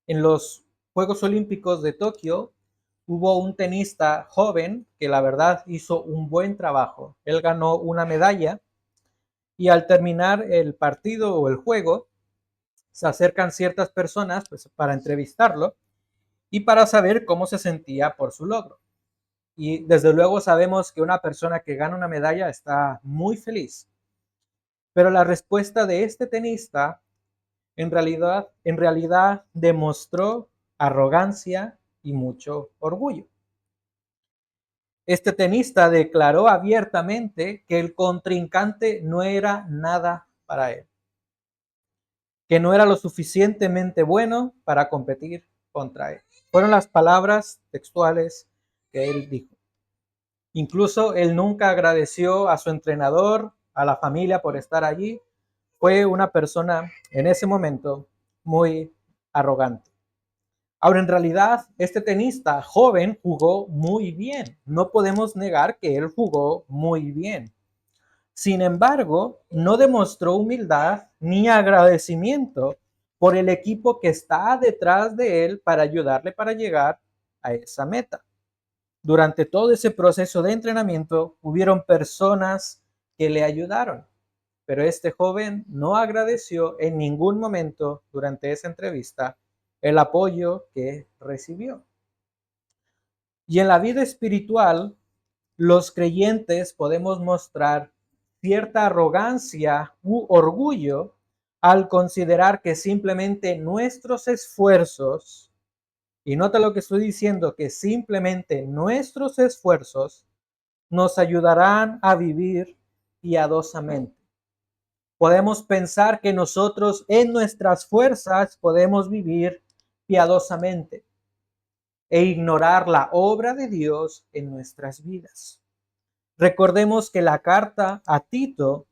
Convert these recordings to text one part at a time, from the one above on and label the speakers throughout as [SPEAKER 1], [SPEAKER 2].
[SPEAKER 1] En los Juegos Olímpicos de Tokio hubo un tenista joven que la verdad hizo un buen trabajo. Él ganó una medalla y al terminar el partido o el juego, se acercan ciertas personas pues, para entrevistarlo y para saber cómo se sentía por su logro. Y desde luego sabemos que una persona que gana una medalla está muy feliz. Pero la respuesta de este tenista en realidad demostró arrogancia y mucho orgullo. Este tenista declaró abiertamente que el contrincante no era nada para él, que no era lo suficientemente bueno para competir contra él. Fueron las palabras textuales que él dijo. Incluso él nunca agradeció a su entrenador, a la familia por estar allí. Fue una persona en ese momento muy arrogante. Ahora, en realidad, este tenista joven jugó muy bien. No podemos negar que él jugó muy bien. Sin embargo, no demostró humildad ni agradecimiento por el equipo que está detrás de él para ayudarle para llegar a esa meta. Durante todo ese proceso de entrenamiento, hubieron personas que le ayudaron, pero este joven no agradeció en ningún momento durante esa entrevista el apoyo que recibió. Y en la vida espiritual, los creyentes podemos mostrar cierta arrogancia u orgullo al considerar que simplemente nuestros esfuerzos, y nota lo que estoy diciendo, que simplemente nuestros esfuerzos nos ayudarán a vivir piadosamente. Podemos pensar que nosotros en nuestras fuerzas podemos vivir piadosamente e ignorar la obra de Dios en nuestras vidas. Recordemos que la carta a Tito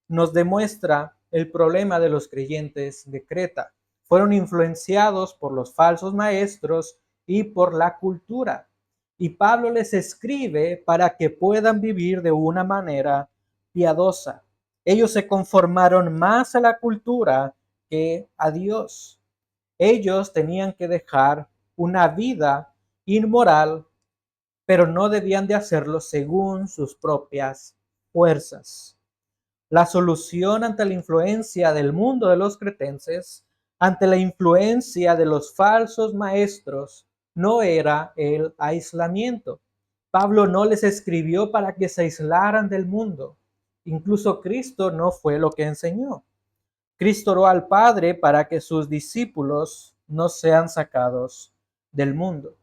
[SPEAKER 1] nos demuestra el problema de los creyentes de Creta. Fueron influenciados por los falsos maestros y por la cultura. Y Pablo les escribe para que puedan vivir de una manera piadosa. Ellos se conformaron más a la cultura que a Dios. Ellos tenían que dejar una vida inmoral, pero no debían de hacerlo según sus propias fuerzas. La solución ante la influencia del mundo de los cretenses, ante la influencia de los falsos maestros, no era el aislamiento. Pablo no les escribió para que se aislaran del mundo. Incluso Cristo no fue lo que enseñó. Cristo oró al Padre para que sus discípulos no sean sacados del mundo.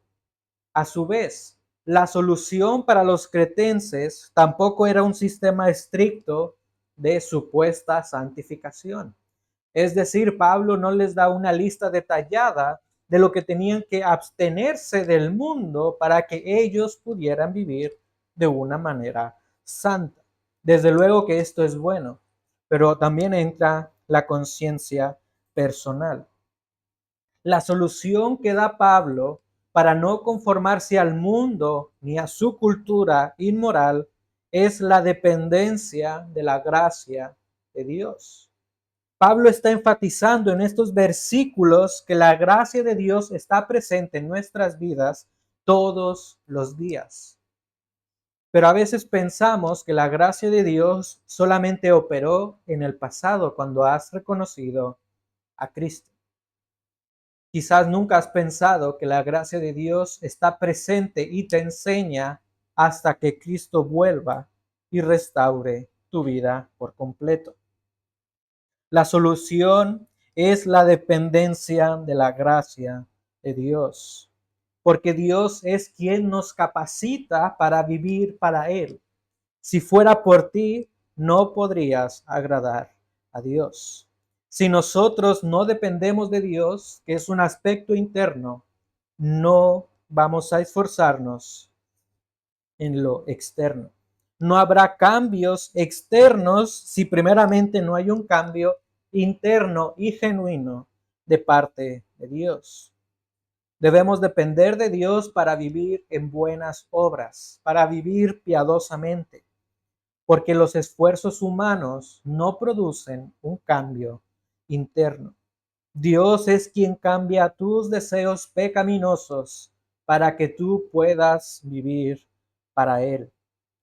[SPEAKER 1] A su vez, la solución para los cretenses tampoco era un sistema estricto de supuesta santificación. Es decir, Pablo no les da una lista detallada de lo que tenían que abstenerse del mundo para que ellos pudieran vivir de una manera santa. Desde luego que esto es bueno, pero también entra la conciencia personal. La solución que da Pablo para no conformarse al mundo ni a su cultura inmoral es la dependencia de la gracia de Dios. Pablo está enfatizando en estos versículos que la gracia de Dios está presente en nuestras vidas todos los días. Pero a veces pensamos que la gracia de Dios solamente operó en el pasado cuando has reconocido a Cristo. Quizás nunca has pensado que la gracia de Dios está presente y te enseña hasta que Cristo vuelva y restaure tu vida por completo. La solución es la dependencia de la gracia de Dios, porque Dios es quien nos capacita para vivir para Él. Si fuera por ti, no podrías agradar a Dios. Si nosotros no dependemos de Dios, que es un aspecto interno, no vamos a esforzarnos en lo externo. No habrá cambios externos si primeramente no hay un cambio interno y genuino de parte de Dios. Debemos depender de Dios para vivir en buenas obras, para vivir piadosamente, porque los esfuerzos humanos no producen un cambio interno. Dios es quien cambia tus deseos pecaminosos para que tú puedas vivir para Él.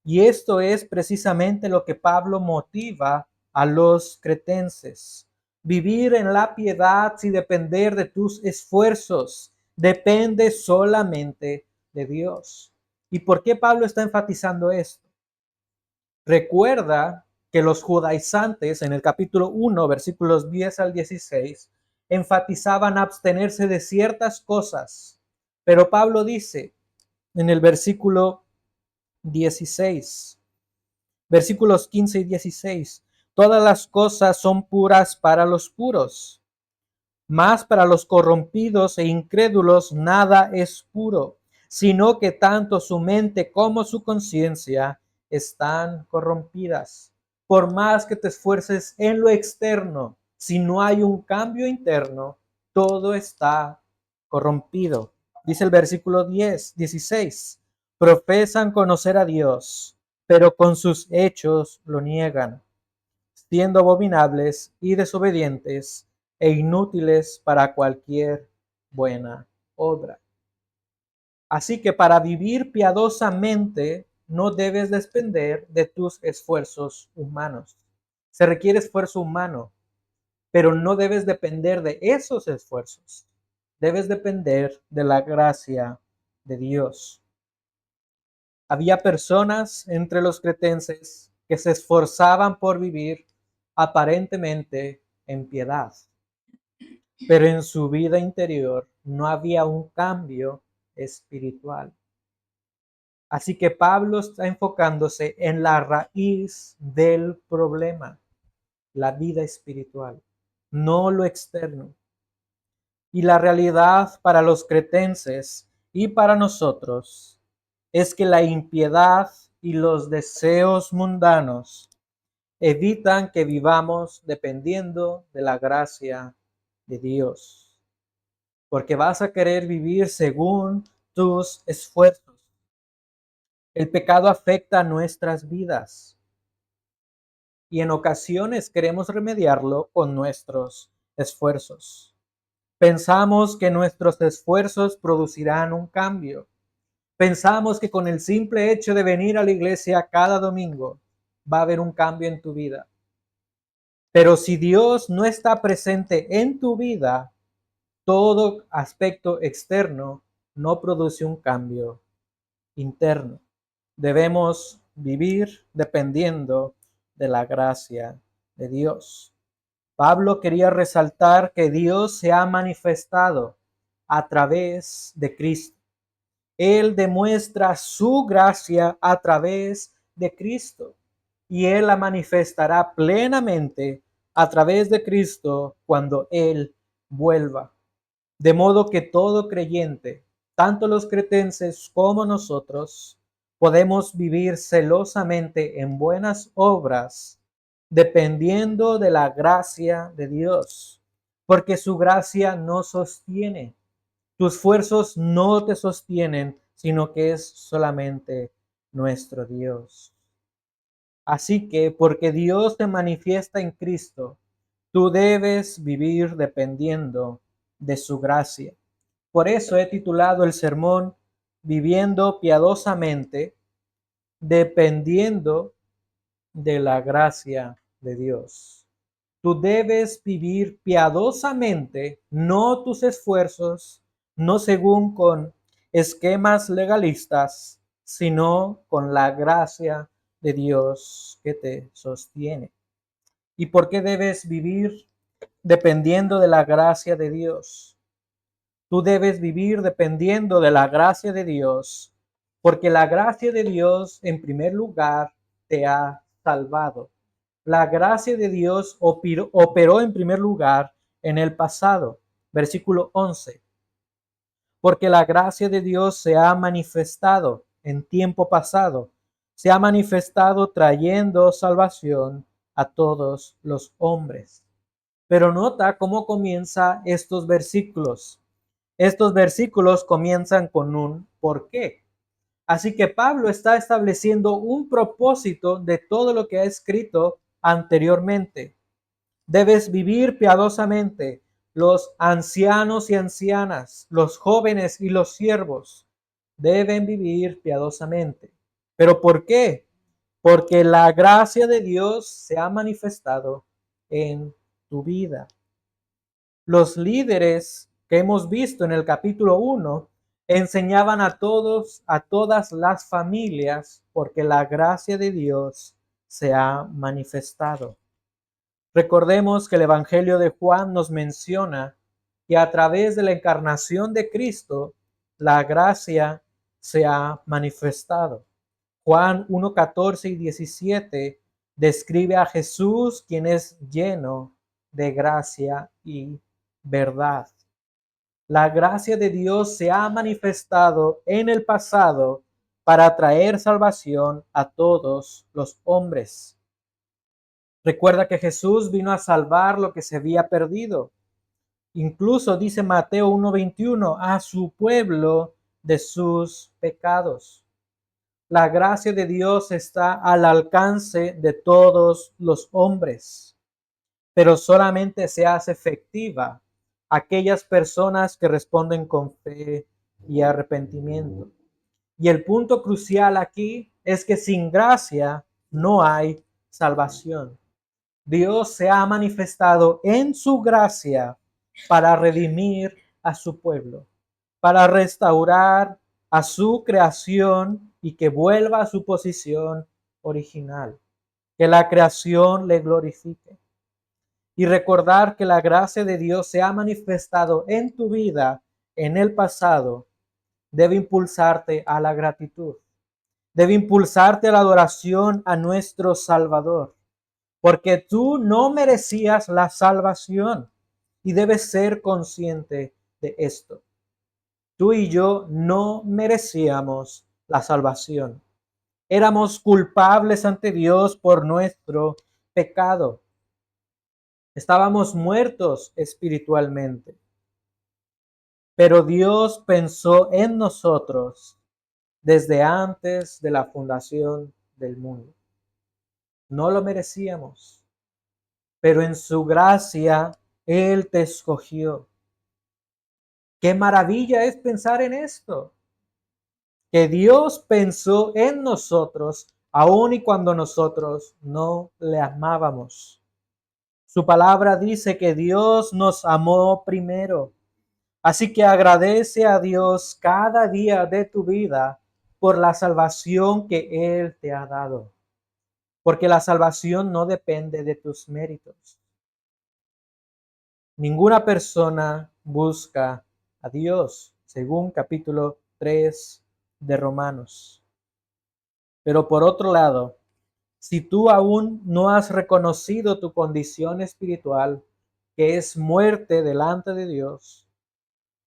[SPEAKER 1] Y esto es precisamente lo que Pablo motiva a los cretenses. Vivir en la piedad sin depender de tus esfuerzos. Depende solamente de Dios. ¿Y por qué Pablo está enfatizando esto? Recuerda que los judaizantes en el capítulo 1, versículos 10 al 16, enfatizaban abstenerse de ciertas cosas. Pero Pablo dice en el versículo 16, versículos 15 y 16, todas las cosas son puras para los puros, mas para los corrompidos e incrédulos nada es puro, sino que tanto su mente como su conciencia están corrompidas. Por más que te esfuerces en lo externo, si no hay un cambio interno, todo está corrompido. Dice el versículo 16, profesan conocer a Dios, pero con sus hechos lo niegan, siendo abominables y desobedientes e inútiles para cualquier buena obra. Así que para vivir piadosamente no debes depender de tus esfuerzos humanos. Se requiere esfuerzo humano, pero no debes depender de esos esfuerzos. Debes depender de la gracia de Dios. Había personas entre los cretenses que se esforzaban por vivir aparentemente en piedad, pero en su vida interior no había un cambio espiritual. Así que Pablo está enfocándose en la raíz del problema, la vida espiritual, no lo externo. Y la realidad para los cretenses y para nosotros es que la impiedad y los deseos mundanos evitan que vivamos dependiendo de la gracia de Dios, porque vas a querer vivir según tus esfuerzos. El pecado afecta nuestras vidas y en ocasiones queremos remediarlo con nuestros esfuerzos. Pensamos que nuestros esfuerzos producirán un cambio. Pensamos que con el simple hecho de venir a la iglesia cada domingo va a haber un cambio en tu vida. Pero si Dios no está presente en tu vida, todo aspecto externo no produce un cambio interno. Debemos vivir dependiendo de la gracia de Dios. Pablo quería resaltar que Dios se ha manifestado a través de Cristo. Él demuestra su gracia a través de Cristo y Él la manifestará plenamente a través de Cristo cuando Él vuelva. De modo que todo creyente, tanto los cretenses como nosotros, podemos vivir celosamente en buenas obras, dependiendo de la gracia de Dios, porque su gracia nos sostiene. Tus esfuerzos no te sostienen, sino que es solamente nuestro Dios. Así que, porque Dios se manifiesta en Cristo, tú debes vivir dependiendo de su gracia. Por eso he titulado el sermón Viviendo piadosamente, dependiendo de la gracia de Dios. Tú debes vivir piadosamente, no tus esfuerzos, no según con esquemas legalistas, sino con la gracia de Dios que te sostiene. ¿Y por qué debes vivir dependiendo de la gracia de Dios? Tú debes vivir dependiendo de la gracia de Dios, porque la gracia de Dios, en primer lugar, te ha salvado. La gracia de Dios operó en primer lugar en el pasado. Versículo 11. Porque la gracia de Dios se ha manifestado en tiempo pasado. Se ha manifestado trayendo salvación a todos los hombres. Pero nota cómo comienza estos versículos. Estos versículos comienzan con un ¿por qué? Así que Pablo está estableciendo un propósito de todo lo que ha escrito anteriormente. Debes vivir piadosamente. Los ancianos y ancianas, los jóvenes y los siervos deben vivir piadosamente. ¿Pero por qué? Porque la gracia de Dios se ha manifestado en tu vida. Los líderes que hemos visto en el capítulo 1 enseñaban a todos, a todas las familias, porque la gracia de Dios se ha manifestado. Recordemos que el Evangelio de Juan nos menciona que a través de la encarnación de Cristo, la gracia se ha manifestado. Juan 1, 14 y 17 describe a Jesús, quien es lleno de gracia y verdad. La gracia de Dios se ha manifestado en el pasado para traer salvación a todos los hombres. Recuerda que Jesús vino a salvar lo que se había perdido. Incluso dice Mateo 1:21, a su pueblo de sus pecados. La gracia de Dios está al alcance de todos los hombres, pero solamente se hace efectiva aquellas personas que responden con fe y arrepentimiento. Y el punto crucial aquí es que sin gracia no hay salvación. Dios se ha manifestado en su gracia para redimir a su pueblo, para restaurar a su creación y que vuelva a su posición original, que la creación le glorifique. Y recordar que la gracia de Dios se ha manifestado en tu vida en el pasado debe impulsarte a la gratitud, debe impulsarte a la adoración a nuestro Salvador, porque tú no merecías la salvación y debes ser consciente de esto. Tú y yo no merecíamos la salvación. Éramos culpables ante Dios por nuestro pecado. Estábamos muertos espiritualmente. Pero Dios pensó en nosotros desde antes de la fundación del mundo. No lo merecíamos, pero en su gracia Él te escogió. Qué maravilla es pensar en esto, que Dios pensó en nosotros aun y cuando nosotros no le amábamos. Su palabra dice que Dios nos amó primero. Así que agradece a Dios cada día de tu vida por la salvación que Él te ha dado. Porque la salvación no depende de tus méritos. Ninguna persona busca a Dios, según capítulo 3 de Romanos. Pero por otro lado, si tú aún no has reconocido tu condición espiritual, que es muerte delante de Dios,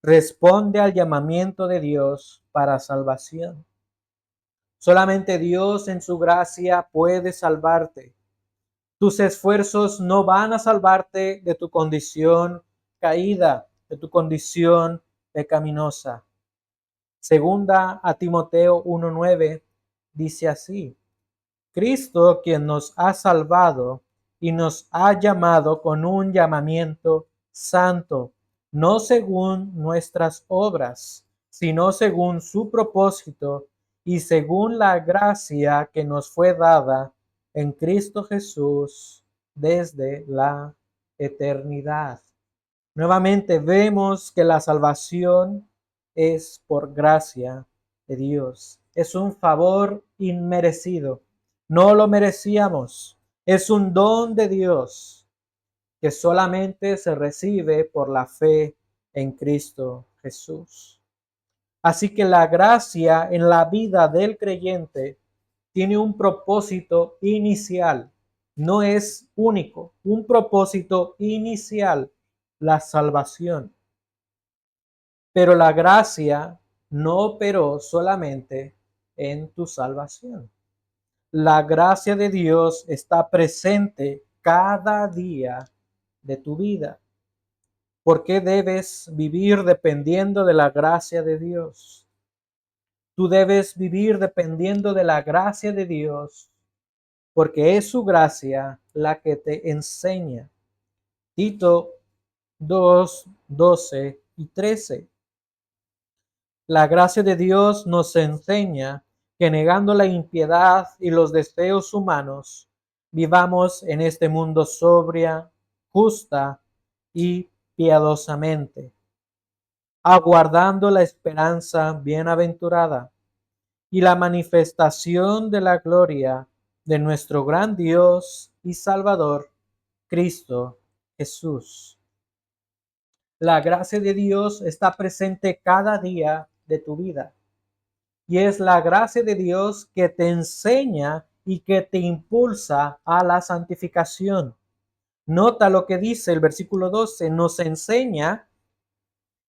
[SPEAKER 1] responde al llamamiento de Dios para salvación. Solamente Dios en su gracia puede salvarte. Tus esfuerzos no van a salvarte de tu condición caída, de tu condición pecaminosa. Segunda a Timoteo 1:9 dice así: Cristo, quien nos ha salvado y nos ha llamado con un llamamiento santo, no según nuestras obras, sino según su propósito y según la gracia que nos fue dada en Cristo Jesús desde la eternidad. Nuevamente vemos que la salvación es por gracia de Dios. Es un favor inmerecido. No lo merecíamos. Es un don de Dios que solamente se recibe por la fe en Cristo Jesús. Así que la gracia en la vida del creyente tiene un propósito inicial. No es único, un propósito inicial, la salvación. Pero la gracia no operó solamente en tu salvación. La gracia de Dios está presente cada día de tu vida. ¿Por qué debes vivir dependiendo de la gracia de Dios? Tú debes vivir dependiendo de la gracia de Dios, porque es su gracia la que te enseña. Tito 2, 12 y 13. La gracia de Dios nos enseña que negando la impiedad y los deseos humanos, vivamos en este mundo sobria, justa y piadosamente, aguardando la esperanza bienaventurada y la manifestación de la gloria de nuestro gran Dios y Salvador, Cristo Jesús. La gracia de Dios está presente cada día de tu vida. Y es la gracia de Dios que te enseña y que te impulsa a la santificación. Nota lo que dice el versículo 12, nos enseña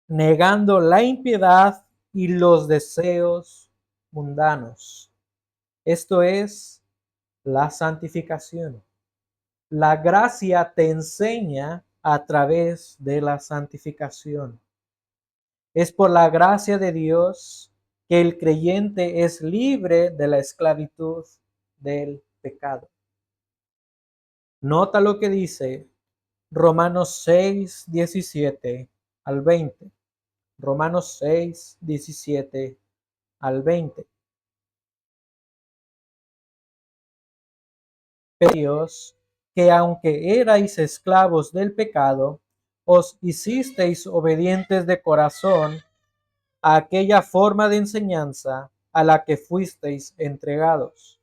[SPEAKER 1] negando la impiedad y los deseos mundanos. Esto es la santificación. La gracia te enseña a través de la santificación. Es por la gracia de Dios que el creyente es libre de la esclavitud del pecado. Nota lo que dice Romanos 6, 17 al 20. Romanos 6, 17 al 20. Dios, que aunque erais esclavos del pecado, os hicisteis obedientes de corazón a aquella forma de enseñanza a la que fuisteis entregados.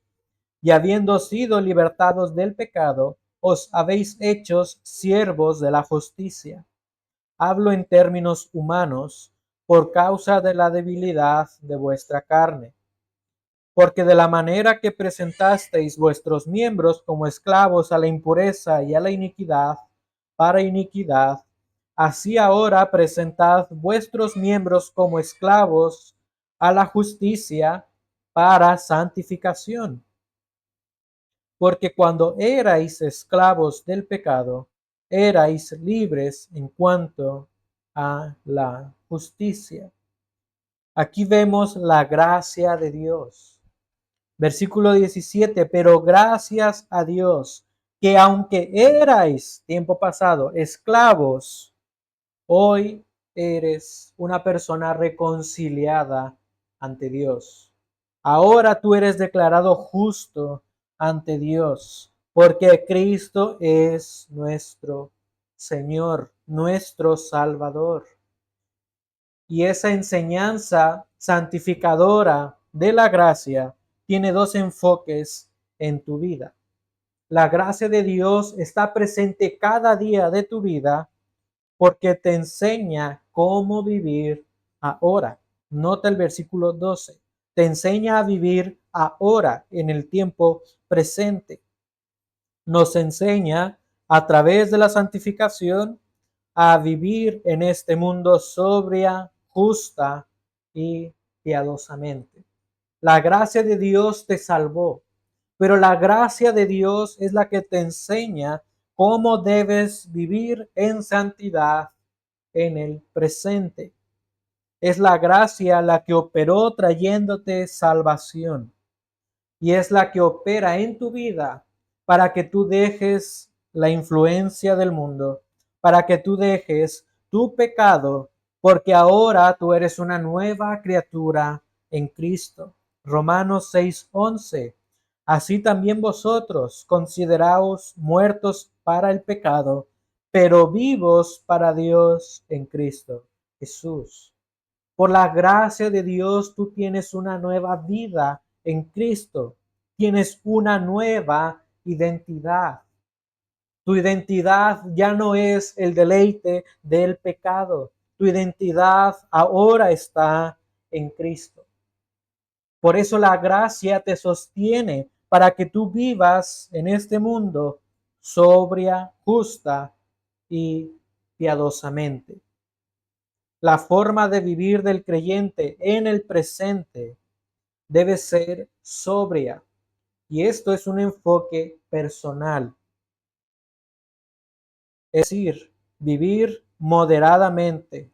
[SPEAKER 1] Y habiendo sido libertados del pecado, os habéis hechos siervos de la justicia. Hablo en términos humanos, por causa de la debilidad de vuestra carne. Porque de la manera que presentasteis vuestros miembros como esclavos a la impureza y a la iniquidad, para iniquidad, así ahora presentad vuestros miembros como esclavos a la justicia para santificación. Porque cuando erais esclavos del pecado, erais libres en cuanto a la justicia. Aquí vemos la gracia de Dios. Versículo 17, pero gracias a Dios, que aunque erais, tiempo pasado, esclavos, hoy eres una persona reconciliada ante Dios. Ahora tú eres declarado justo ante Dios, porque Cristo es nuestro Señor, nuestro Salvador. Y esa enseñanza santificadora de la gracia tiene dos enfoques en tu vida. La gracia de Dios está presente cada día de tu vida porque te enseña cómo vivir ahora. Nota el versículo 12. Te enseña a vivir ahora, en el tiempo presente. Nos enseña a través de la santificación a vivir en este mundo sobria, justa y piadosamente. La gracia de Dios te salvó, pero la gracia de Dios es la que te enseña cómo debes vivir en santidad en el presente. Es la gracia la que operó trayéndote salvación y es la que opera en tu vida para que tú dejes la influencia del mundo, para que tú dejes tu pecado, porque ahora tú eres una nueva criatura en Cristo. Romanos 6:11. Así también vosotros consideraos muertos para el pecado, pero vivos para Dios en Cristo Jesús. Por la gracia de Dios, tú tienes una nueva vida en Cristo. Tienes una nueva identidad. Tu identidad ya no es el deleite del pecado. Tu identidad ahora está en Cristo. Por eso la gracia te sostiene para que tú vivas en este mundo sobria, justa y piadosamente. La forma de vivir del creyente en el presente debe ser sobria. Y esto es un enfoque personal. Es decir, vivir moderadamente,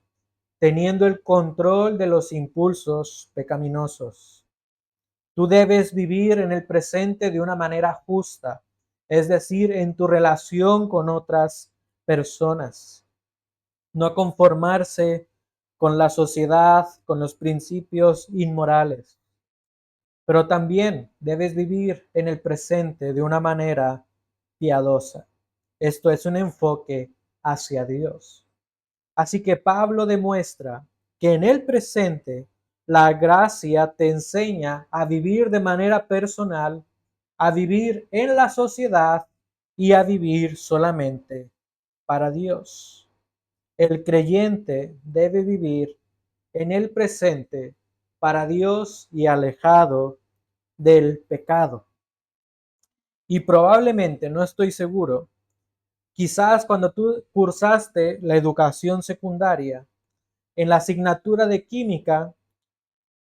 [SPEAKER 1] teniendo el control de los impulsos pecaminosos. Tú debes vivir en el presente de una manera justa, es decir, en tu relación con otras personas. no conformarse con la sociedad, con los principios inmorales, pero también debes vivir en el presente de una manera piadosa. Esto es un enfoque hacia Dios. Así que Pablo demuestra que en el presente la gracia te enseña a vivir de manera personal, a vivir en la sociedad y a vivir solamente para Dios. El creyente debe vivir en el presente para Dios y alejado del pecado. Y probablemente, no estoy seguro, quizás cuando tú cursaste la educación secundaria, en la asignatura de química,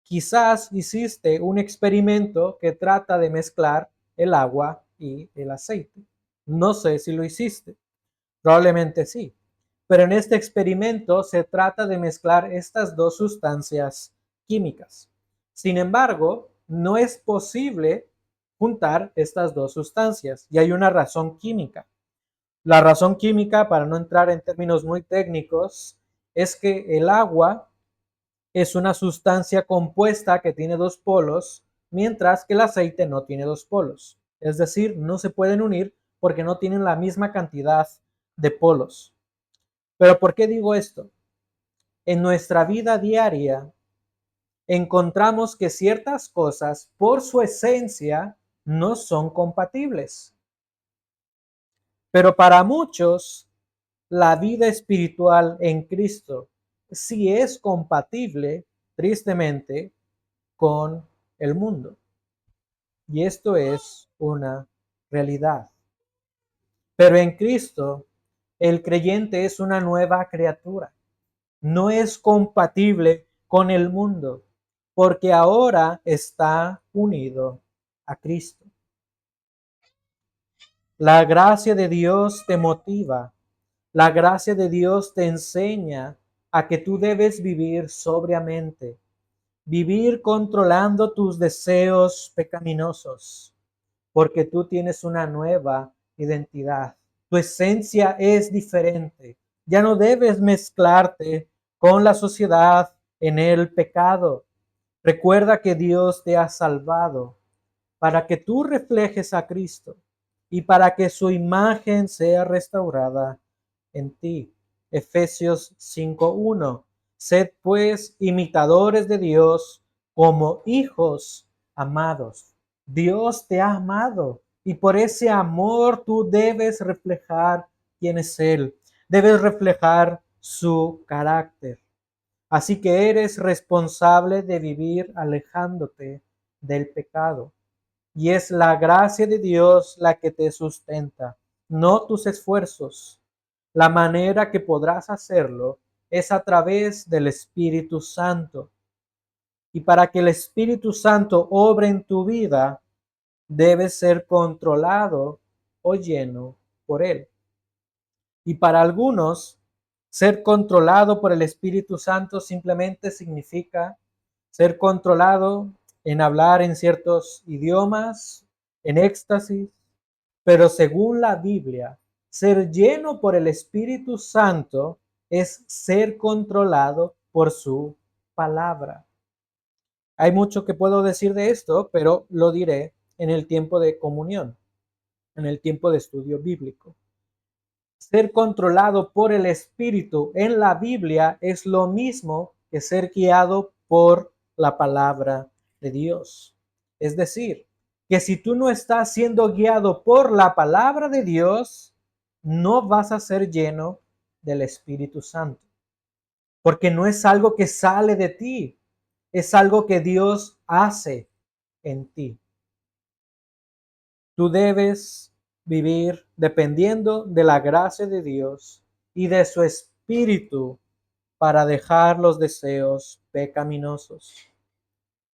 [SPEAKER 1] quizás hiciste un experimento que trata de mezclar el agua y el aceite. No sé si lo hiciste, probablemente sí. Pero en este experimento se trata de mezclar estas dos sustancias químicas. Sin embargo, no es posible juntar estas dos sustancias y hay una razón química. La razón química, para no entrar en términos muy técnicos, es que el agua es una sustancia compuesta que tiene dos polos, mientras que el aceite no tiene dos polos. Es decir, no se pueden unir porque no tienen la misma cantidad de polos. Pero ¿por qué digo esto? En nuestra vida diaria encontramos que ciertas cosas, por su esencia, no son compatibles. Pero para muchos, la vida espiritual en Cristo sí es compatible, tristemente, con el mundo. Y esto es una realidad. Pero en Cristo, el creyente es una nueva criatura. No es compatible con el mundo, porque ahora está unido a Cristo. La gracia de Dios te motiva. La gracia de Dios te enseña a que tú debes vivir sobriamente, vivir controlando tus deseos pecaminosos, porque tú tienes una nueva identidad. Tu esencia es diferente. Ya no debes mezclarte con la sociedad en el pecado. Recuerda que Dios te ha salvado para que tú reflejes a Cristo y para que su imagen sea restaurada en ti. Efesios 5:1. Sed pues imitadores de Dios como hijos amados. Dios te ha amado y por ese amor tú debes reflejar quién es Él. Debes reflejar su carácter. Así que eres responsable de vivir alejándote del pecado. Y es la gracia de Dios la que te sustenta, no tus esfuerzos. La manera que podrás hacerlo es a través del Espíritu Santo. Y para que el Espíritu Santo obre en tu vida, debes ser controlado o lleno por Él. Y para algunos, ser controlado por el Espíritu Santo simplemente significa ser controlado en hablar en ciertos idiomas, en éxtasis, pero según la Biblia, ser lleno por el Espíritu Santo es ser controlado por su palabra. Hay mucho que puedo decir de esto, pero lo diré en el tiempo de comunión, en el tiempo de estudio bíblico. Ser controlado por el Espíritu en la Biblia es lo mismo que ser guiado por la palabra de Dios. Es decir, que si tú no estás siendo guiado por la palabra de Dios, no vas a ser lleno del Espíritu Santo. Porque no es algo que sale de ti, es algo que Dios hace en ti. Tú debes vivir dependiendo de la gracia de Dios y de su Espíritu para dejar los deseos pecaminosos.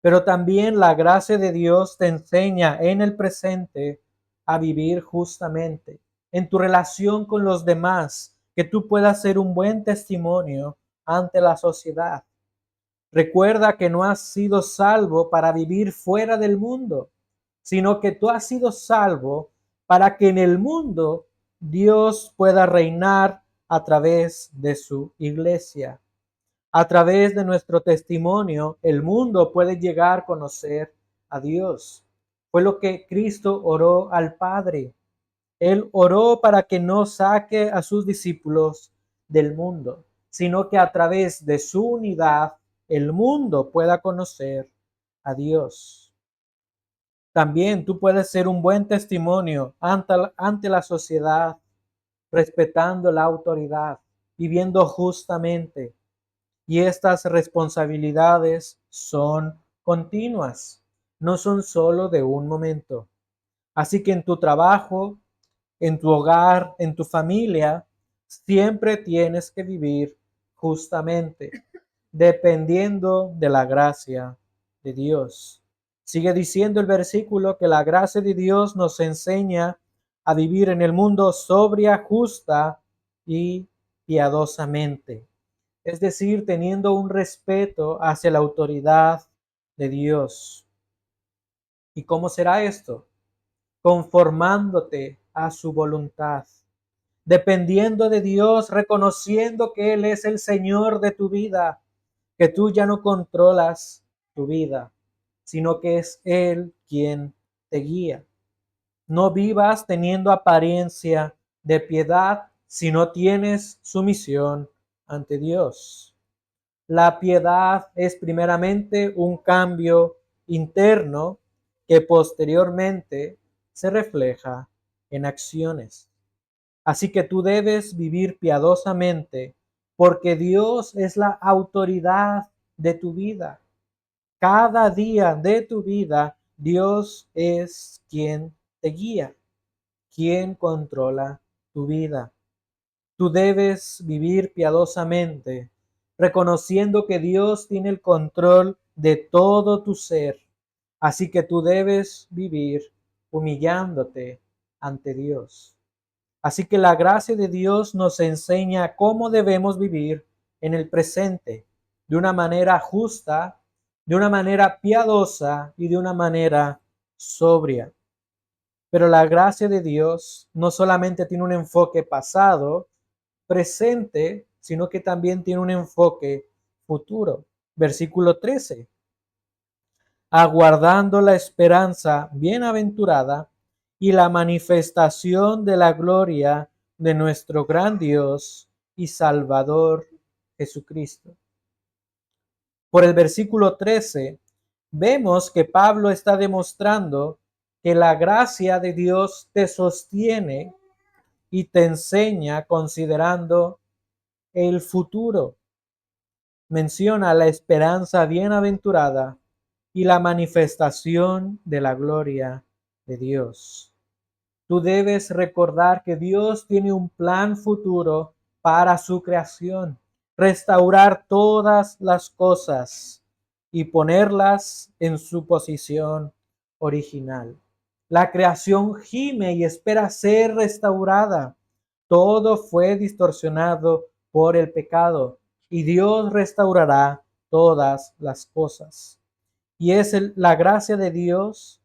[SPEAKER 1] Pero también la gracia de Dios te enseña en el presente a vivir justamente, en tu relación con los demás, que tú puedas ser un buen testimonio ante la sociedad. Recuerda que no has sido salvo para vivir fuera del mundo, sino que tú has sido salvo para que en el mundo Dios pueda reinar a través de su iglesia. A través de nuestro testimonio, el mundo puede llegar a conocer a Dios. Fue lo que Cristo oró al Padre. Él oró para que no saque a sus discípulos del mundo, sino que a través de su unidad el mundo pueda conocer a Dios. También tú puedes ser un buen testimonio ante la sociedad, respetando la autoridad, viviendo justamente. Y estas responsabilidades son continuas, no son solo de un momento. Así que en tu trabajo, en tu hogar, en tu familia, siempre tienes que vivir justamente, dependiendo de la gracia de Dios. Sigue diciendo el versículo que la gracia de Dios nos enseña a vivir en el mundo sobria, justa y piadosamente. Es decir, teniendo un respeto hacia la autoridad de Dios. ¿Y cómo será esto? Conformándote a su voluntad, dependiendo de Dios, reconociendo que Él es el Señor de tu vida, que tú ya no controlas tu vida, sino que es Él quien te guía. No vivas teniendo apariencia de piedad si no tienes sumisión ante Dios. La piedad es primeramente un cambio interno que posteriormente se refleja en acciones. Así que tú debes vivir piadosamente porque Dios es la autoridad de tu vida. Cada día de tu vida, Dios es quien te guía, quien controla tu vida. Tú debes vivir piadosamente, reconociendo que Dios tiene el control de todo tu ser. Así que tú debes vivir humillándote ante Dios. Así que la gracia de Dios nos enseña cómo debemos vivir en el presente, de una manera justa, de una manera piadosa y de una manera sobria. Pero la gracia de Dios no solamente tiene un enfoque pasado, presente, sino que también tiene un enfoque futuro. Versículo 13. Aguardando la esperanza bienaventurada y la manifestación de la gloria de nuestro gran Dios y Salvador Jesucristo. Por el versículo 13, vemos que Pablo está demostrando que la gracia de Dios te sostiene y te enseña considerando el futuro. Menciona la esperanza bienaventurada y la manifestación de la gloria de Dios. Tú debes recordar que Dios tiene un plan futuro para su creación, restaurar todas las cosas y ponerlas en su posición original. La creación gime y espera ser restaurada. Todo fue distorsionado por el pecado y Dios restaurará todas las cosas. Y es la gracia de Dios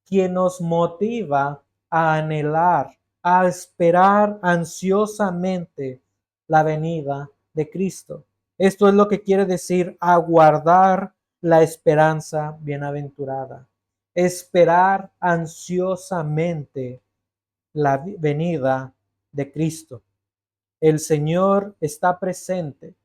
[SPEAKER 1] quien nos motiva a anhelar, a esperar ansiosamente la venida de Cristo. Esto es lo que quiere decir aguardar la esperanza bienaventurada. Esperar ansiosamente la venida de Cristo. El Señor está presente,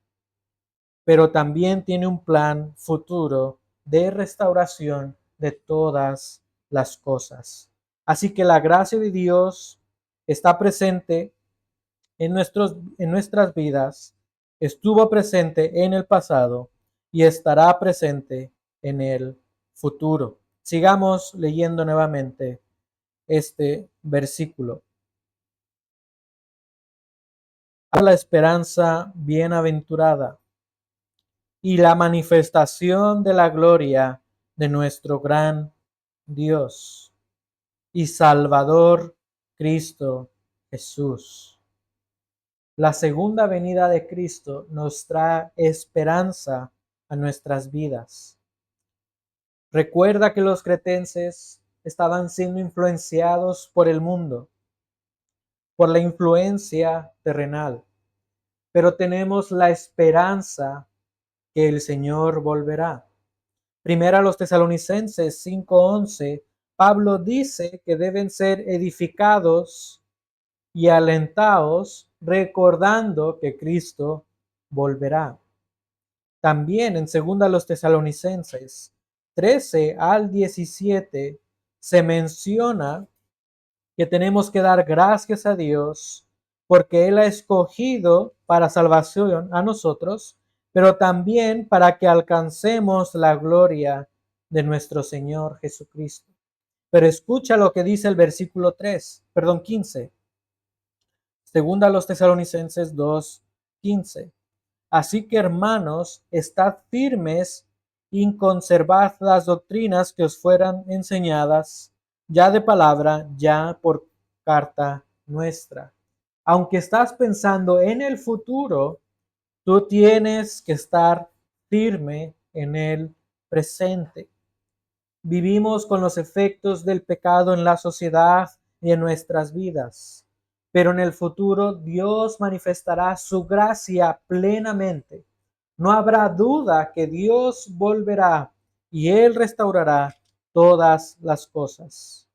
[SPEAKER 1] pero también tiene un plan futuro de restauración de todas las cosas. Así que la gracia de Dios está presente en nuestras vidas, estuvo presente en el pasado y estará presente en el futuro. Sigamos leyendo nuevamente este versículo. A la esperanza bienaventurada y la manifestación de la gloria de nuestro gran Dios y Salvador Cristo Jesús. La segunda venida de Cristo nos trae esperanza a nuestras vidas. Recuerda que los cretenses estaban siendo influenciados por el mundo, por la influencia terrenal. pero tenemos la esperanza que el Señor volverá. Primera a los Tesalonicenses 5:11, Pablo dice que deben ser edificados y alentados recordando que Cristo volverá. También en segunda a los Tesalonicenses 13 al 17 se menciona que tenemos que dar gracias a Dios porque Él ha escogido para salvación a nosotros, pero también para que alcancemos la gloria de nuestro Señor Jesucristo. Pero escucha lo que dice el versículo 15. Segunda a los Tesalonicenses 2:15. Así que, hermanos, estad firmes y conservad las doctrinas que os fueran enseñadas, ya de palabra, ya por carta nuestra. Aunque estás pensando en el futuro, tú tienes que estar firme en el presente. Vivimos con los efectos del pecado en la sociedad y en nuestras vidas, pero en el futuro Dios manifestará su gracia plenamente. No habrá duda que Dios volverá y Él restaurará todas las cosas.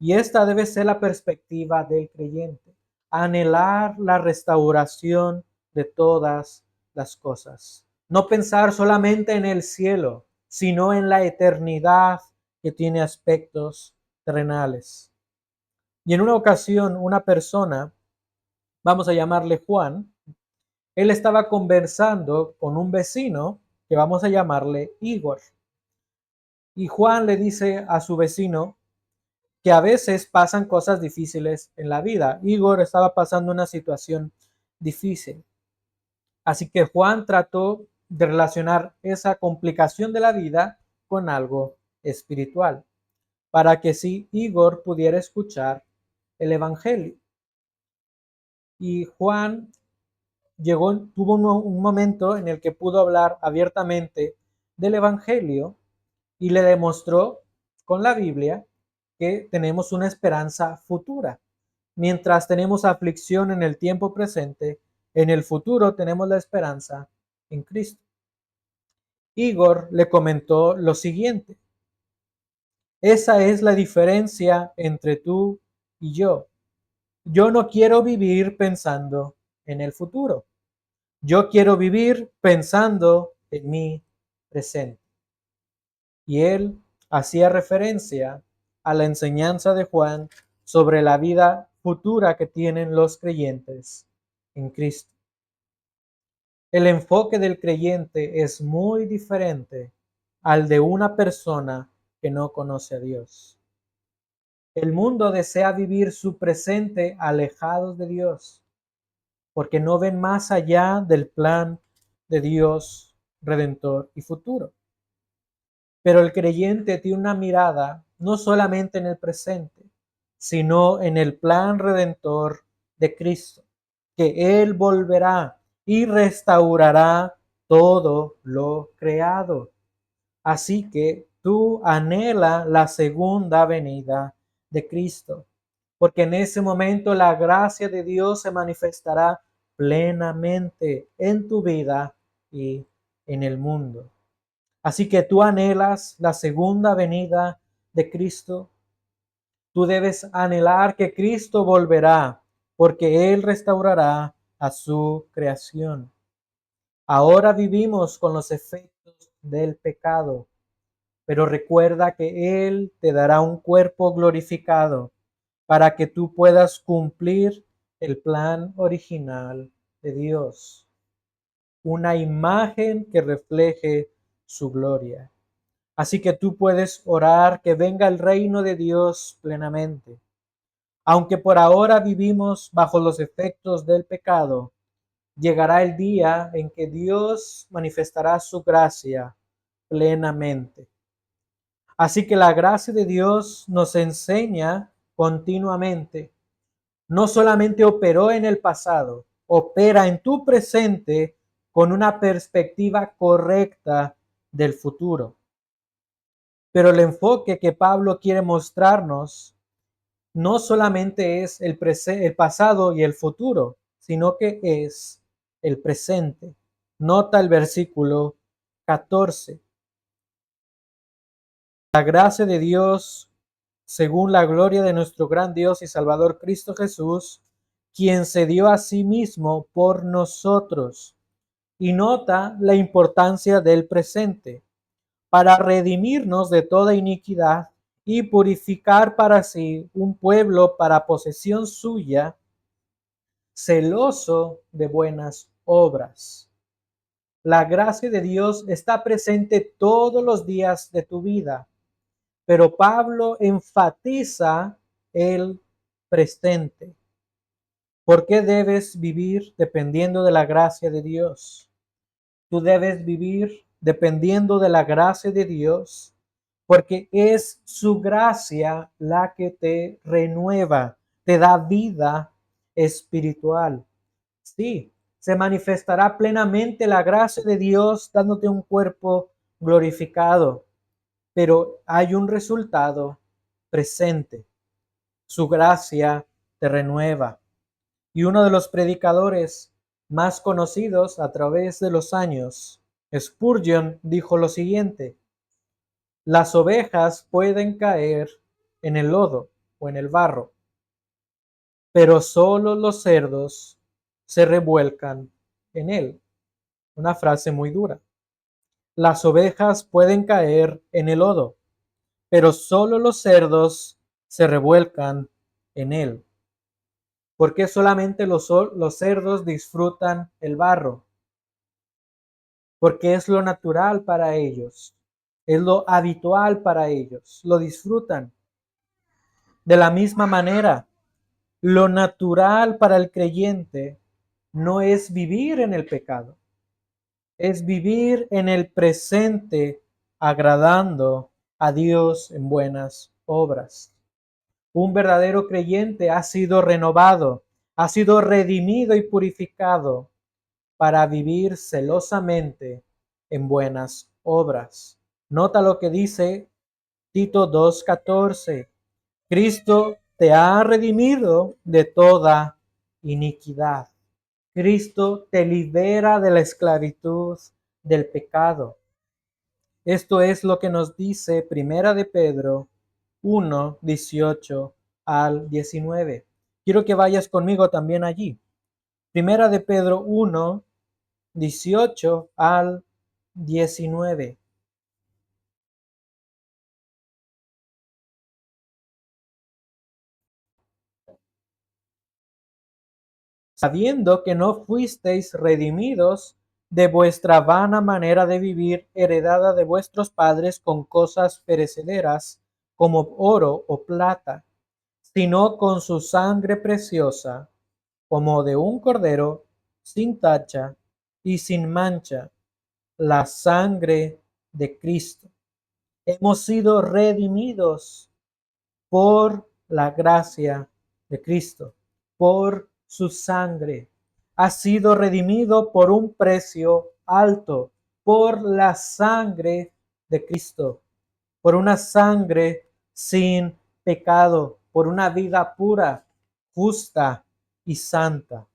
[SPEAKER 1] Y esta debe ser la perspectiva del creyente, anhelar la restauración de todas las cosas. No pensar solamente en el cielo, sino en la eternidad que tiene aspectos terrenales. Y en una ocasión, una persona, vamos a llamarle Juan, él estaba conversando con un vecino que vamos a llamarle Igor. Y Juan le dice a su vecino que a veces pasan cosas difíciles en la vida. Igor estaba pasando una situación difícil. Así que Juan trató de relacionar esa complicación de la vida con algo espiritual, para que sí Igor pudiera escuchar el Evangelio. Y Juan tuvo un momento en el que pudo hablar abiertamente del Evangelio y le demostró con la Biblia que tenemos una esperanza futura. Mientras tenemos aflicción en el tiempo presente, en el futuro tenemos la esperanza en Cristo. Igor le comentó lo siguiente: esa es la diferencia entre tú y yo. Yo no quiero vivir pensando en el futuro. Yo quiero vivir pensando en mi presente. Y él hacía referencia a la enseñanza de Juan sobre la vida futura que tienen los creyentes en Cristo. El enfoque del creyente es muy diferente al de una persona que no conoce a Dios. El mundo desea vivir su presente alejados de Dios, porque no ven más allá del plan de Dios redentor y futuro. Pero el creyente tiene una mirada no solamente en el presente, sino en el plan redentor de Cristo, que Él volverá y restaurará todo lo creado. Así que tú anhela la segunda venida de Cristo, porque en ese momento la gracia de Dios se manifestará plenamente en tu vida y en el mundo. Así que tú anhelas la segunda venida de Cristo. Tú debes anhelar que Cristo volverá, porque Él restaurará a su creación. Ahora vivimos con los efectos del pecado, pero recuerda que Él te dará un cuerpo glorificado para que tú puedas cumplir el plan original de Dios, una imagen que refleje su gloria. Así que tú puedes orar que venga el reino de Dios plenamente. Aunque por ahora vivimos bajo los efectos del pecado, llegará el día en que Dios manifestará su gracia plenamente. Así que la gracia de Dios nos enseña continuamente. No solamente operó en el pasado, opera en tu presente con una perspectiva correcta del futuro. Pero el enfoque que Pablo quiere mostrarnos no solamente es el pasado y el futuro, sino que es el presente. Nota el versículo 14. La gracia de Dios, según la gloria de nuestro gran Dios y Salvador Cristo Jesús, quien se dio a sí mismo por nosotros. Y nota la importancia del presente, para redimirnos de toda iniquidad y purificar para sí un pueblo para posesión suya, celoso de buenas obras. La gracia de Dios está presente todos los días de tu vida, pero Pablo enfatiza el presente. ¿Por qué debes vivir dependiendo de la gracia de Dios? Tú debes vivir dependiendo de la gracia de Dios, porque es su gracia la que te renueva, te da vida espiritual. Sí, se manifestará plenamente la gracia de Dios dándote un cuerpo glorificado, pero hay un resultado presente. Su gracia te renueva. Y uno de los predicadores más conocidos a través de los años, Spurgeon, dijo lo siguiente: las ovejas pueden caer en el lodo o en el barro, pero solo los cerdos se revuelcan en él. Una frase muy dura. Las ovejas pueden caer en el lodo, pero solo los cerdos se revuelcan en él. ¿Por qué solamente los cerdos disfrutan el barro? Porque es lo natural para ellos, es lo habitual para ellos, lo disfrutan. De la misma manera, lo natural para el creyente no es vivir en el pecado, es vivir en el presente agradando a Dios en buenas obras. Un verdadero creyente ha sido renovado, ha sido redimido y purificado para vivir celosamente en buenas obras. Nota lo que dice Tito 2:14. Cristo te ha redimido de toda iniquidad. Cristo te libera de la esclavitud del pecado. Esto es lo que nos dice Primera de Pedro 1:18 al 19. Quiero que vayas conmigo también allí. Primera de Pedro 1:18 al 19. Sabiendo que no fuisteis redimidos de vuestra vana manera de vivir, heredada de vuestros padres con cosas perecederas, como oro o plata, sino con su sangre preciosa, como de un cordero sin tacha y sin mancha, la sangre de Cristo. Hemos sido redimidos por la gracia de Cristo, por su sangre. Ha sido redimido por un precio alto, por la sangre de Cristo, por una sangre sin pecado, por una vida pura, justa y santa.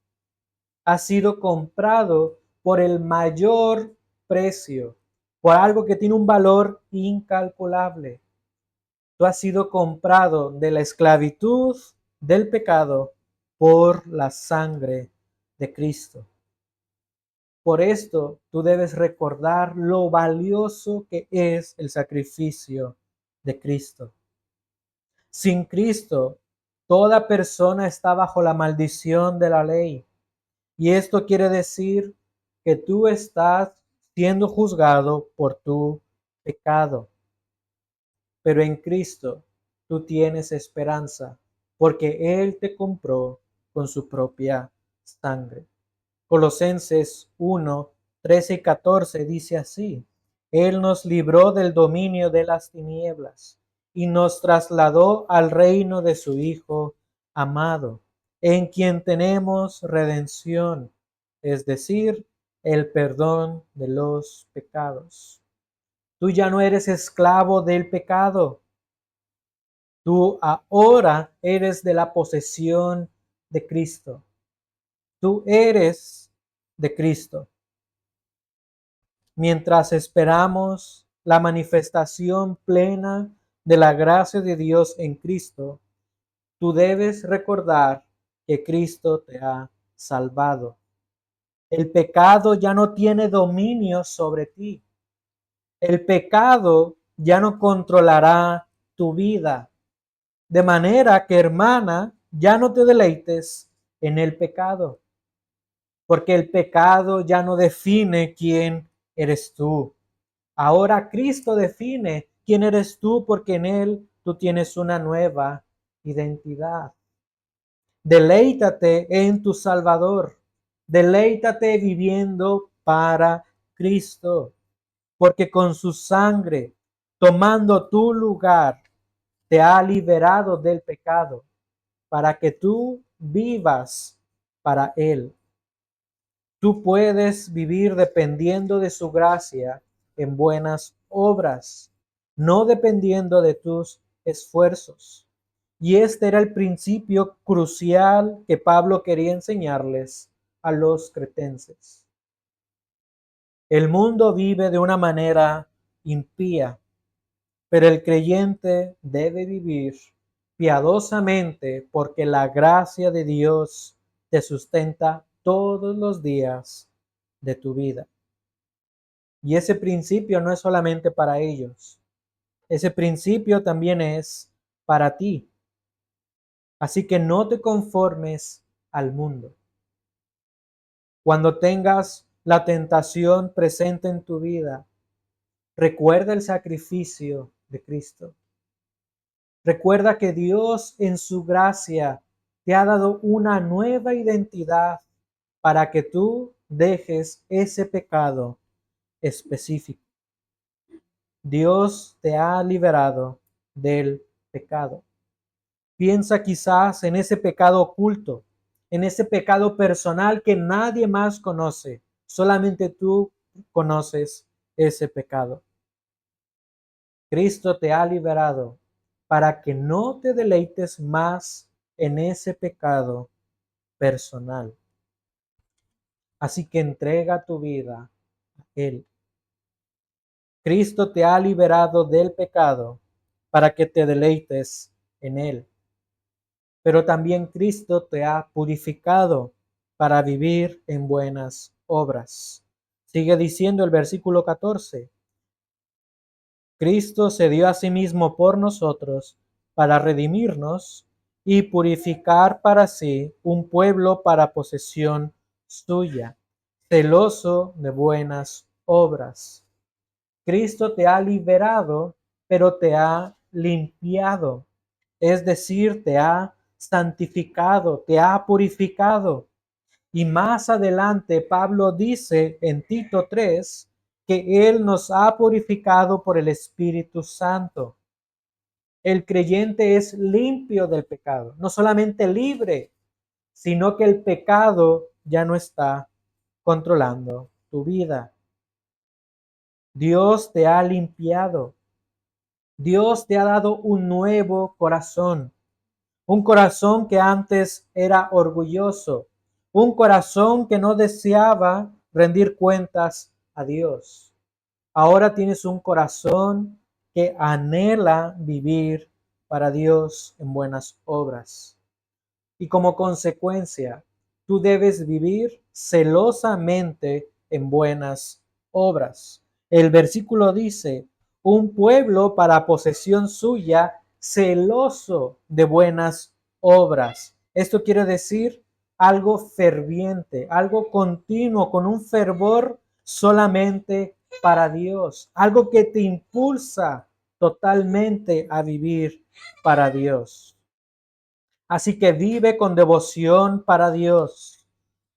[SPEAKER 1] Ha sido comprado por el mayor precio, por algo que tiene un valor incalculable. Tú has sido comprado de la esclavitud del pecado por la sangre de Cristo. Por esto tú debes recordar lo valioso que es el sacrificio de Cristo. Sin Cristo, toda persona está bajo la maldición de la ley. Y esto quiere decir que tú estás siendo juzgado por tu pecado. Pero en Cristo tú tienes esperanza, porque Él te compró con su propia sangre. Colosenses 1:13 y 14 dice así: Él nos libró del dominio de las tinieblas y nos trasladó al reino de su Hijo amado, en quien tenemos redención, es decir, el perdón de los pecados. Tú ya no eres esclavo del pecado. Tú ahora eres de la posesión de Cristo. Tú eres de Cristo. Mientras esperamos la manifestación plena de la gracia de Dios en Cristo, tú debes recordar que Cristo te ha salvado. El pecado ya no tiene dominio sobre ti. El pecado ya no controlará tu vida. De manera que, hermana, ya no te deleites en el pecado, porque el pecado ya no define quién eres tú. Ahora Cristo define quién eres tú, porque en Él tú tienes una nueva identidad. Deleítate en tu Salvador. Deleítate viviendo para Cristo, porque con su sangre, tomando tu lugar, te ha liberado del pecado, para que tú vivas para Él. Tú puedes vivir dependiendo de su gracia en buenas obras, no dependiendo de tus esfuerzos. Y este era el principio crucial que Pablo quería enseñarles a los cretenses. El mundo vive de una manera impía, pero el creyente debe vivir piadosamente porque la gracia de Dios te sustenta todos los días de tu vida. Y ese principio no es solamente para ellos. Ese principio también es para ti. Así que no te conformes al mundo. Cuando tengas la tentación presente en tu vida, recuerda el sacrificio de Cristo. Recuerda que Dios en su gracia te ha dado una nueva identidad para que tú dejes ese pecado específico. Dios te ha liberado del pecado. Piensa quizás en ese pecado oculto, en ese pecado personal que nadie más conoce. Solamente tú conoces ese pecado. Cristo te ha liberado para que no te deleites más en ese pecado personal. Así que entrega tu vida a Él. Cristo te ha liberado del pecado para que te deleites en Él. Pero también Cristo te ha purificado para vivir en buenas obras. Sigue diciendo el versículo 14. Cristo se dio a sí mismo por nosotros para redimirnos y purificar para sí un pueblo para posesión suya, celoso de buenas obras. Cristo te ha liberado, pero te ha limpiado, es decir, te ha santificado, te ha purificado. Y más adelante Pablo dice en Tito 3 que Él nos ha purificado por el Espíritu Santo. El creyente es limpio del pecado, no solamente libre, sino que el pecado ya no está controlando tu vida. Dios te ha limpiado. Dios te ha dado un nuevo corazón. Un corazón que antes era orgulloso. Un corazón que no deseaba rendir cuentas a Dios. Ahora tienes un corazón que anhela vivir para Dios en buenas obras. Y como consecuencia, tú debes vivir celosamente en buenas obras. El versículo dice, un pueblo para posesión suya, celoso de buenas obras. Esto quiere decir algo ferviente, algo continuo, con un fervor solamente para Dios, algo que te impulsa totalmente a vivir para Dios. Así que vive con devoción para Dios.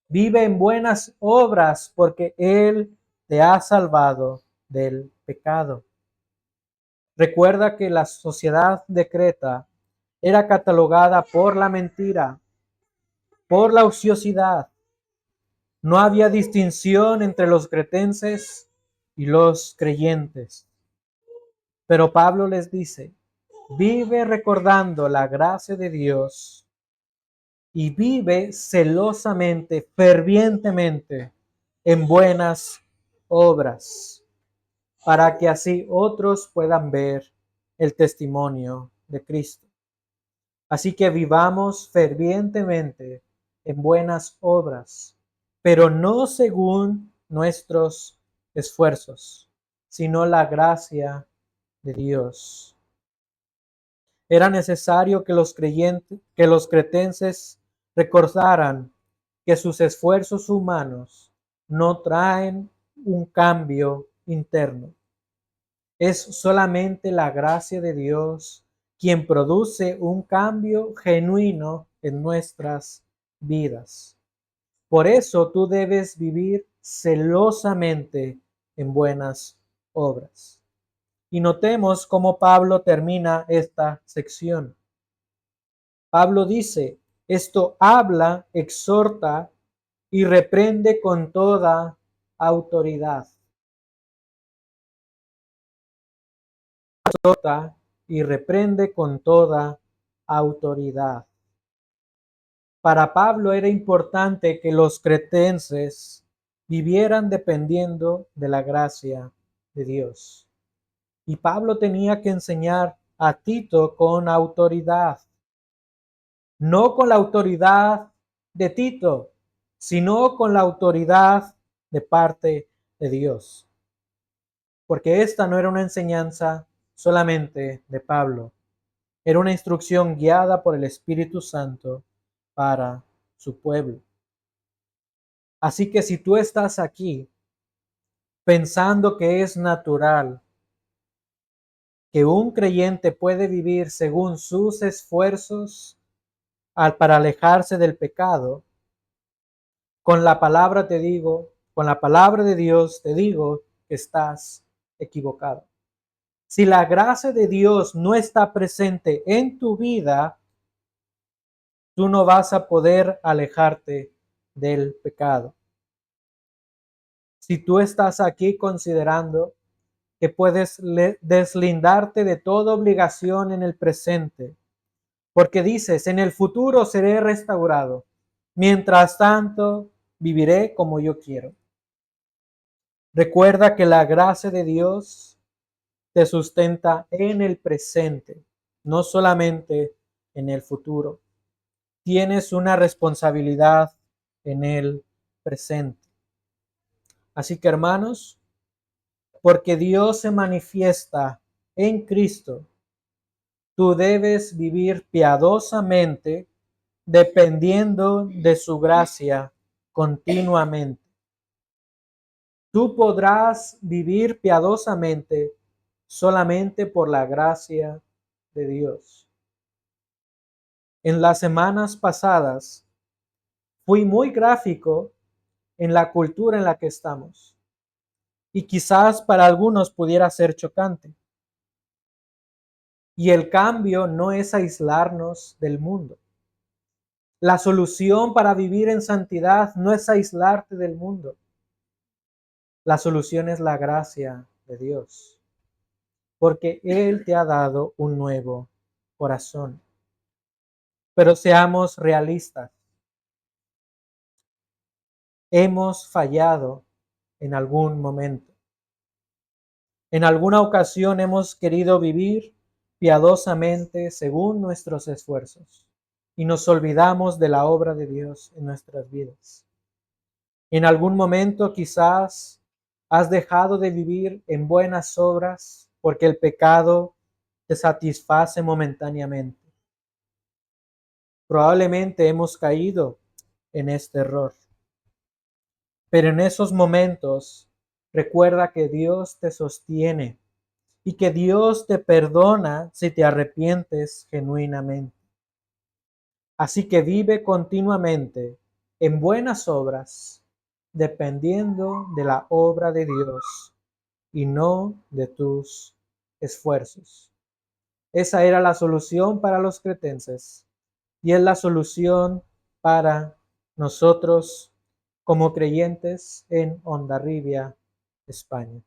[SPEAKER 1] Vive en buenas obras porque Él te ha salvado del pecado. Recuerda que la sociedad de Creta era catalogada por la mentira, por la ociosidad. No había distinción entre los cretenses y los creyentes. Pero Pablo les dice, vive recordando la gracia de Dios y vive celosamente, fervientemente, en buenas obras, para que así otros puedan ver el testimonio de Cristo. Así que vivamos fervientemente en buenas obras, pero no según nuestros esfuerzos, sino la gracia de Dios. Era necesario que los cretenses recordaran que sus esfuerzos humanos no traen un cambio interno. Es solamente la gracia de Dios quien produce un cambio genuino en nuestras vidas. Por eso tú debes vivir celosamente en buenas obras. Y notemos cómo Pablo termina esta sección. Pablo dice, esto habla, exhorta y reprende con toda autoridad. Exhorta y reprende con toda autoridad. Para Pablo era importante que los cretenses vivieran dependiendo de la gracia de Dios. Y Pablo tenía que enseñar a Tito con autoridad. No con la autoridad de Tito, sino con la autoridad de parte de Dios. Porque esta no era una enseñanza solamente de Pablo, era una instrucción guiada por el Espíritu Santo para su pueblo. Así que si tú estás aquí pensando que es natural que un creyente puede vivir según sus esfuerzos para alejarse del pecado, con la palabra te digo, con la palabra de Dios te digo que estás equivocado. Si la gracia de Dios no está presente en tu vida, tú no vas a poder alejarte del pecado. Si tú estás aquí considerando que puedes deslindarte de toda obligación en el presente, porque dices, en el futuro seré restaurado, mientras tanto viviré como yo quiero. Recuerda que la gracia de Dios te sustenta en el presente, no solamente en el futuro. Tienes una responsabilidad en el presente. Así que, hermanos, porque Dios se manifiesta en Cristo, tú debes vivir piadosamente dependiendo de su gracia continuamente. Tú podrás vivir piadosamente solamente por la gracia de Dios. En las semanas pasadas fui muy gráfico en la cultura en la que estamos y quizás para algunos pudiera ser chocante. Y el cambio no es aislarnos del mundo. La solución para vivir en santidad no es aislarte del mundo. La solución es la gracia de Dios, porque Él te ha dado un nuevo corazón. Pero seamos realistas. Hemos fallado en algún momento. En alguna ocasión hemos querido vivir piadosamente según nuestros esfuerzos y nos olvidamos de la obra de Dios en nuestras vidas. En algún momento quizás has dejado de vivir en buenas obras porque el pecado te satisface momentáneamente. Probablemente hemos caído en este error. Pero en esos momentos, recuerda que Dios te sostiene y que Dios te perdona si te arrepientes genuinamente. Así que vive continuamente en buenas obras, dependiendo de la obra de Dios y no de tus esfuerzos. Esa era la solución para los cretenses y es la solución para nosotros como creyentes en Hondarribia, España.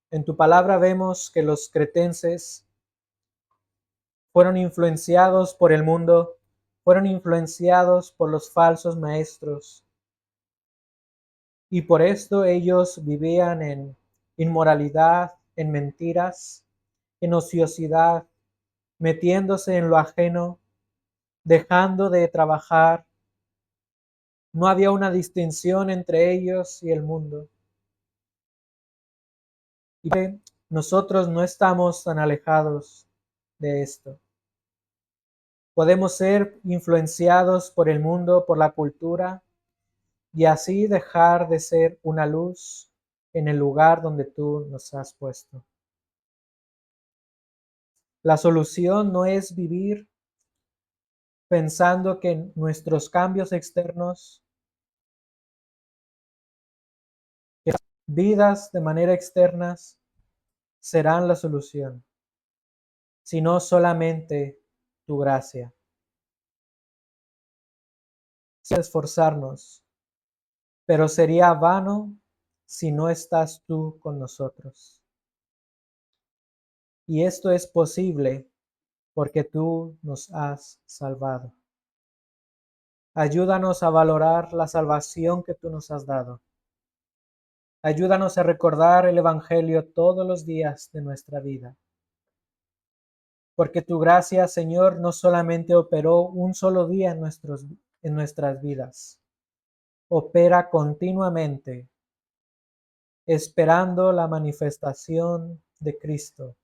[SPEAKER 1] En tu palabra vemos que los cretenses fueron influenciados por el mundo fueron influenciados por los falsos maestros y por esto ellos vivían en inmoralidad, en mentiras, en ociosidad, metiéndose en lo ajeno, dejando de trabajar. No había una distinción entre ellos y el mundo. Y nosotros no estamos tan alejados de esto. Podemos ser influenciados por el mundo, por la cultura, y así dejar de ser una luz en el lugar donde tú nos has puesto. La solución no es vivir pensando que nuestros cambios externos, que vidas de manera externas, serán la solución, sino solamente tu gracia. Sin esforzarnos, pero sería vano si no estás tú con nosotros. Y esto es posible porque tú nos has salvado. Ayúdanos a valorar la salvación que tú nos has dado. Ayúdanos a recordar el Evangelio todos los días de nuestra vida. Porque tu gracia, Señor, no solamente operó un solo día en nuestras vidas, opera continuamente, esperando la manifestación de Cristo.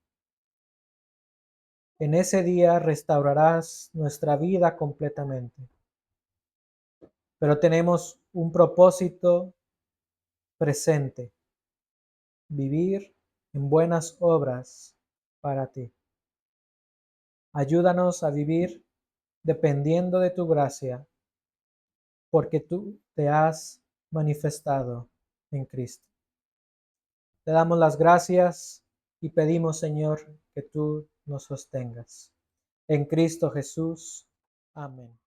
[SPEAKER 1] En ese día restaurarás nuestra vida completamente. Pero tenemos un propósito presente: vivir en buenas obras para ti. Ayúdanos a vivir dependiendo de tu gracia, porque tú te has manifestado en Cristo. Te damos las gracias y pedimos, Señor, que tú nos sostengas. En Cristo Jesús. Amén.